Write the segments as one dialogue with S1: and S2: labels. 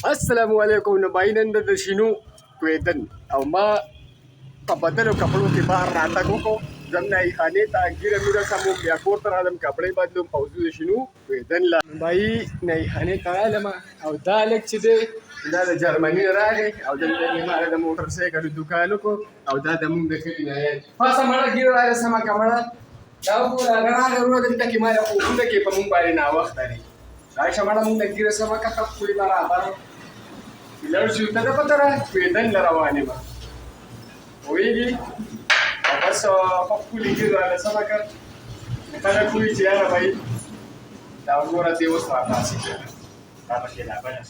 S1: السلام علیکم نو باینن د شینو کویدن او ما په بدلو کپړو کې بهر راتګ وکړو زم نه خانې ته ګیره میره سموم بیا کور ته رالم کپړې بدلوم او زه د شینو کویدن لا بای نه خانې ته رالم او دا لږ چې دی دا د جرمني راغی او دلته یې ما د موټر سایکل دوکان وکړو او دا د مونږ د کلي نه یې پاسه مړه ګیره راغله سمه که مړه دا وګوره رڼا غرونه دلته کې ما د خوبونه کې په مونږ باندې ناوخته دی راشه مړه مونږ د ګیره سمه که خپلې برابر لړ شو ته د پته را کویدن له روانې وه پوهېږي او بس په ښکلې ګیره راله سمه کړ خلک وایي چې یاره بهي دا وګوره دې اوس راتاسې کړه دا پکې لا بله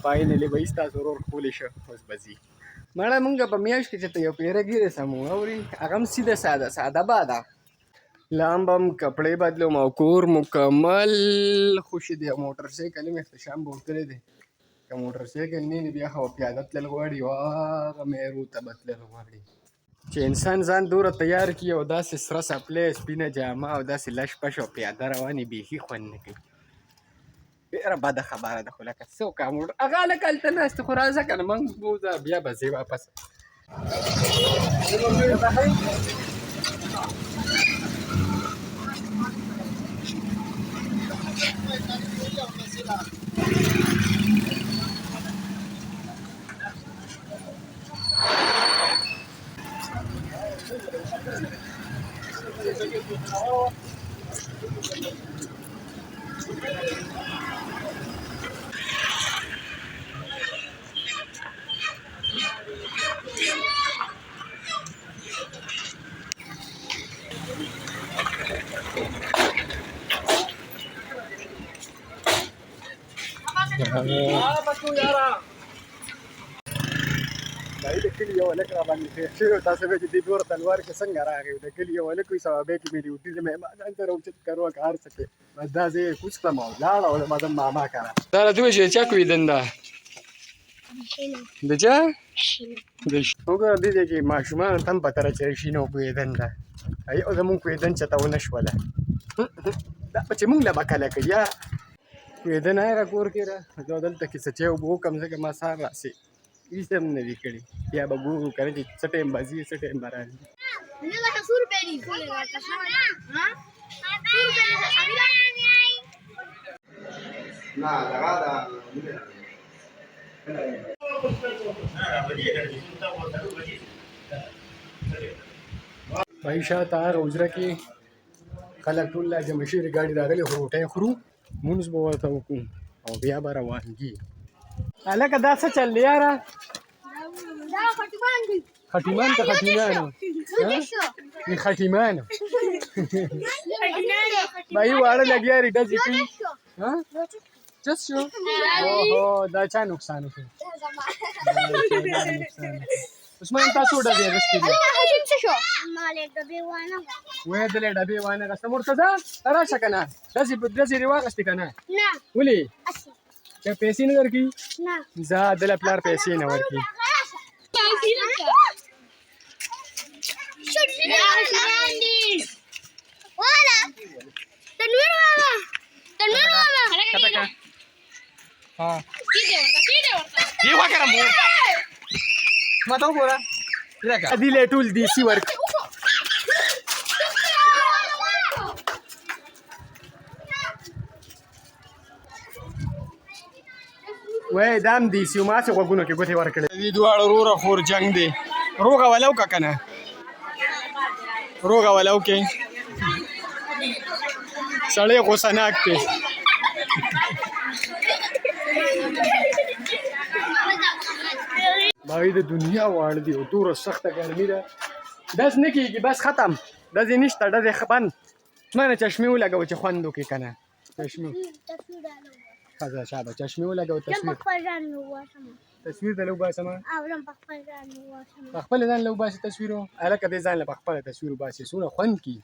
S1: فاینلي بهي ستاسو ورور ښکلی شه اوس به ځي مړه مونږ په میاشت کې چې ته یو پیره ګیرې سمو اوري هغه هم سیده ساده باده لامبم کپړې بدلوم او کور مکمل خوشي دی موټر سایکل هم اختشام به ورکړی دی که موټر سایکل نه بیا خو پیاده تلل غواړي او هغه میرو ته به تلل غواړي چې انسان ځان دوره تیار کړي او داسې سره څپلۍ سپینه جامه او داسې لش پش او پیاده روانې بیخي خوند نه کوي ډېره بده خبره ده خو لکه څه وکړم موټر هغه هلکه هلته ناست خو راځه که نه موږ بوځه بیا به ځې واپس بهي د کلي یو هلک راباندې پېښ شوی تاسو به چې دې دوره تلوار کې څنګه راغی د کلي یو هلک وي ثوابۍ کې مې ډیوټي د مهمانان سره اوچت کړو که هر څه کې بس دا زه یې کوز کړم او لاړه او ما د ماما کړه دا راته وایي چې چا کویدن ده د چا وګوره دې ځای کې ماشومانو ته هم پته ده چې شینو کویدن ده یو زمونږ کویدن چېته ونه شوله دا به چې مونږ له به کله کوي یا کویدن هغه کور کې را زه دلته کې څه چای اوبه وکړم ځکه ما سهار راسې هېڅ هم نه دي کړي بیا به ګورو که نه چې څه ټایم به ځي څه ټایم به راځي بهي شاته هغه حجره کې خلک ټول لا جمع شوي ګاډي راغلي خو روټۍ خورو مونځ به ورته وکړو او بیا به روانګي هلکه دا څه چل دی یاره خټیمان که خټینانو خټیمانو بهي واړه لګیا دي ډزې کوي چس شو اوهو دا چا نقصان وکړو عثمان تاسو ډزې اخیستې دي وایې دلې ډبې وانه اخیسته مرتضی راشه که نه ډزې دې واخیستې که نه ولې چا پیسې نه درکوي زه دله پلار پیسې نه ورکوي ما ته وګوره دې ټول دیسي ورک وای دا هم دیسي و ما چې غوږونو کې ګوتې ورکړې دې دواړه وروره خور جنګ دی روغه ولو که که نه روغه ولو کې سړی غوسناک دی بهي د دنیا واړه دي او دومره سخته ګرمي ده داسې نه کېږي بس ختم ډزې نشته ډزې بند منه چشمې ولګوه چې خوند وکړي که نه چشمې ښه شابه چشمې ولګوه تصویر ته له وباسمه په خپله ځان له وباسي تصویر هلکه دې ځان له په خپله تصویر وباسي څومره خوند کي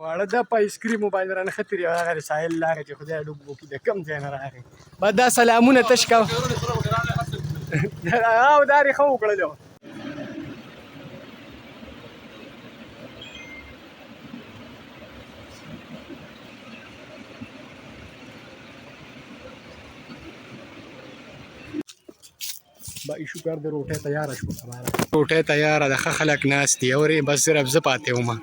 S1: واړه د په ایسکریمو باندې رانښتې دي هغه د ساحل لارې چې خدای ډوب وکړي د کوم ځای نه راغی بعد دا سلامونه تش کوه او داري خو کړلو با ایشو کار د روټه تیار شو خبره روټه تیار ده خلک ناس دي اورې بس صرف ز پاتې ومه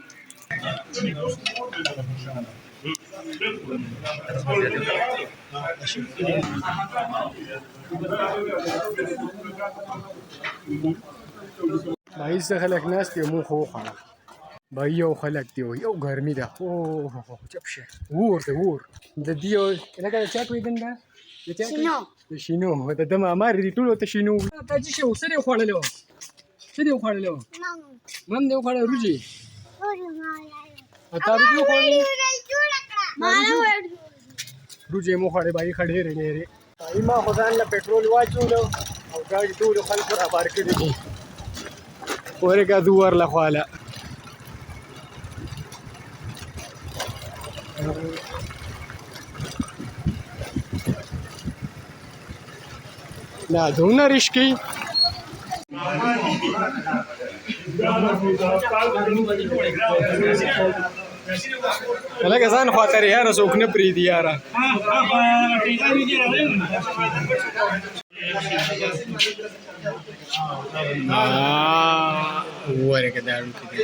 S1: بای څه خلک ناس دي مو خو خړه بای یو خلک دی یو ګرمي ده او چپ شه ور د دیو لکه چا کوي دنده شنو شنو د دمه مار دي ټول ته شنو تاسو شو سره خوړلو مم دی خوړل روجي تا روجي خوړل روجي مو خوړل بای خډې لري ما خدان له پټرول واچولو او ګاډي ټول خلک را بار کړی دي ورګه دوار له خواله لا دونه رشکی لکه ځان خاطر یاره څوک نه پرېږدي یاره ورګه دا اړوکې دی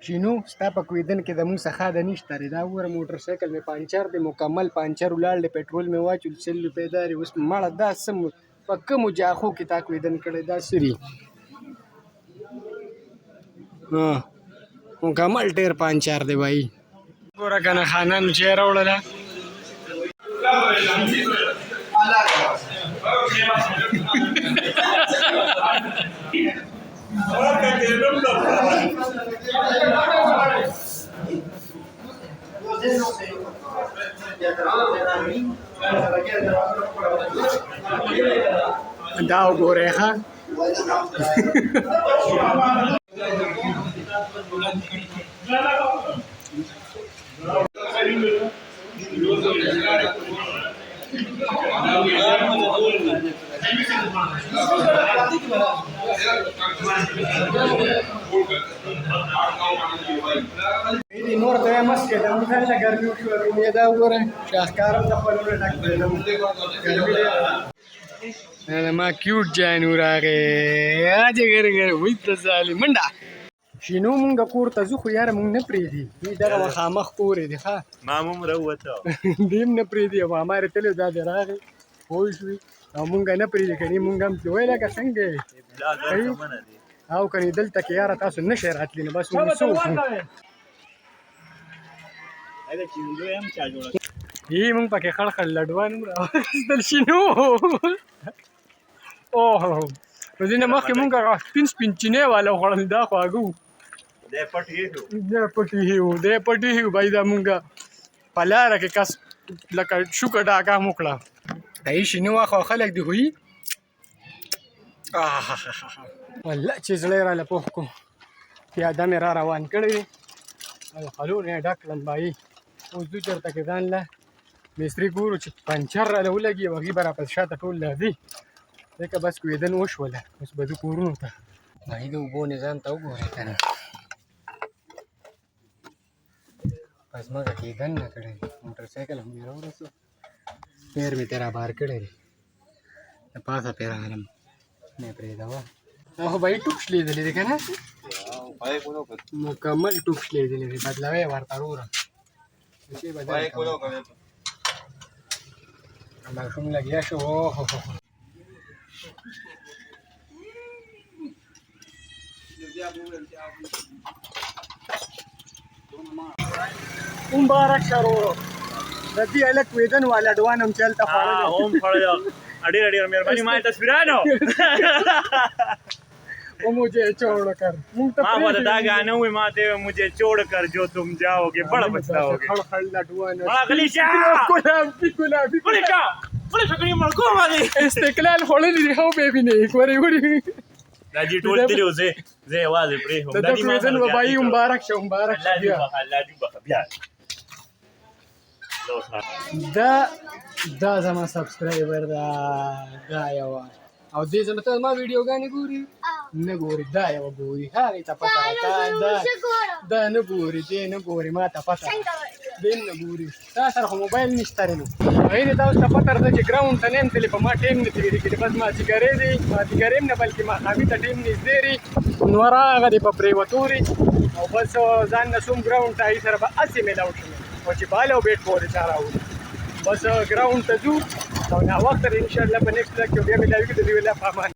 S1: شنو ستا په کویدن کې د مونږ څخه د نشته دا وګوره موټر سایکل مې پانچر دی مکمل پانچر ولاړ دی پټرول مې واچول 100 روپۍ داري اوس مړه دا څه په کومو جاخو کې تا کویدن کړی دا سري مکمل ټیر پانچر دی بھائی ګوره کنه خانانو چې یې راوړله دا وګورئ ښه نور ته یې مسکې ده موږ هلته ګرمي وشوه رومې دا وګوره شاهکار هم د خپلونه ډک ګرمي دی ما کیوټ جانو راغی اجه ګرګر وای ته ظالم منډه شنو مونږ کور ته ځو خو یاره مونږ نه پرېږدي دوی دغه مخامخ کور دی ښه
S2: ما هم راووته
S1: دیم نه پرېږدي او مامارې تللی دا دې راغی پوه شوې او مونږ نه پرېږدي که نه مونږ هم وایي لکه څنګه او که نه دلته کې یاره تاسو نه شئ راتلي نو بس مونږ څه وکړو مونږ پکې خړ خړ لډوان هم راواخیستل شنو اوه نو دې نه مخکې مونږ سپین سپین چینی والا وخوړل دا خواږه وو دی پټي هیو بای دا مونږ په لاره کې کس لکه شوکه ډاکه هم وکړه دی شنو واخوا خلک دي خو والله چې زړه یې راله پوخ کړو پیاده مې را روان کړی دی او خلون یې ډک کړم بایي اوس دوی چېرته کې ځان له مستري ګورو چې پنچر راله ولګي او هغې به راپس شاته ټول راځي ځکه بس کویدن وشوله اوس به ځو کورونو ته بایي د اوبو نظام ته وګورئ که نه په ځمکه کې دن نه کړی موټر سایکل هم مې راورسو پیر مې ترې رابار کړی دی د پاسه پرې راغلم نه پرېږدوه دا خو بایي ټوپ شلېدلی دی که نه مکمل ټوپ شلېدلی دی بدلوی یې ورته وروره ماشوم لګیا شو مبارک شه ورورو د دې هلک ویدن والا ډوان هم چې هلته خوړلی
S2: ډېره مهرباني ما تصویرانو
S1: वो मुझे छोड़ कर
S2: माँ बता गाने हुए माते मुझे छोड़ कर जो तुम जाओगे बड़ा पछताओगे
S1: खड़ खड़ लडुआ
S2: बड़ा गलीचा
S1: गुलाबी गुलाबी
S2: गुलीचा خپل شکرې مړکو باندې
S1: استقلال خوړلې دی هو به ویني ورې ورې
S2: دا جی ټول تیرو زه یوازې پرې هم
S1: د کویدن وبای مبارک شه مبارک شه بیا
S2: الله دې بخ بیا
S1: دا زما سبسکرایبر دا یو او دې زما ته ما ویډیو غانې ګوري نه ګوري دا یو ګوري هغه ته پته دا نه ګوري دې نه ګوري ما ته پته دې نه ګوري تا سره خو موبایل نشته نو غیر دا اوس ته پته راځي چې ګراوند ته نیم تلې په ما ټیم نه تیری کې بس ما سیګارې دي ما سیګارې نه بلکې ما خامي ته ټیم نږدې ری نو راغه دې په پریوتوري او بس ځان نه سوم ګراوند ته سره به اسې ملاو شم او چې بالا بیٹ پورې چارو بس ګراوند ته ځو او نا وخت ان شاء الله په نیکسټ کې بیا ملاوي کې د ویلا پامان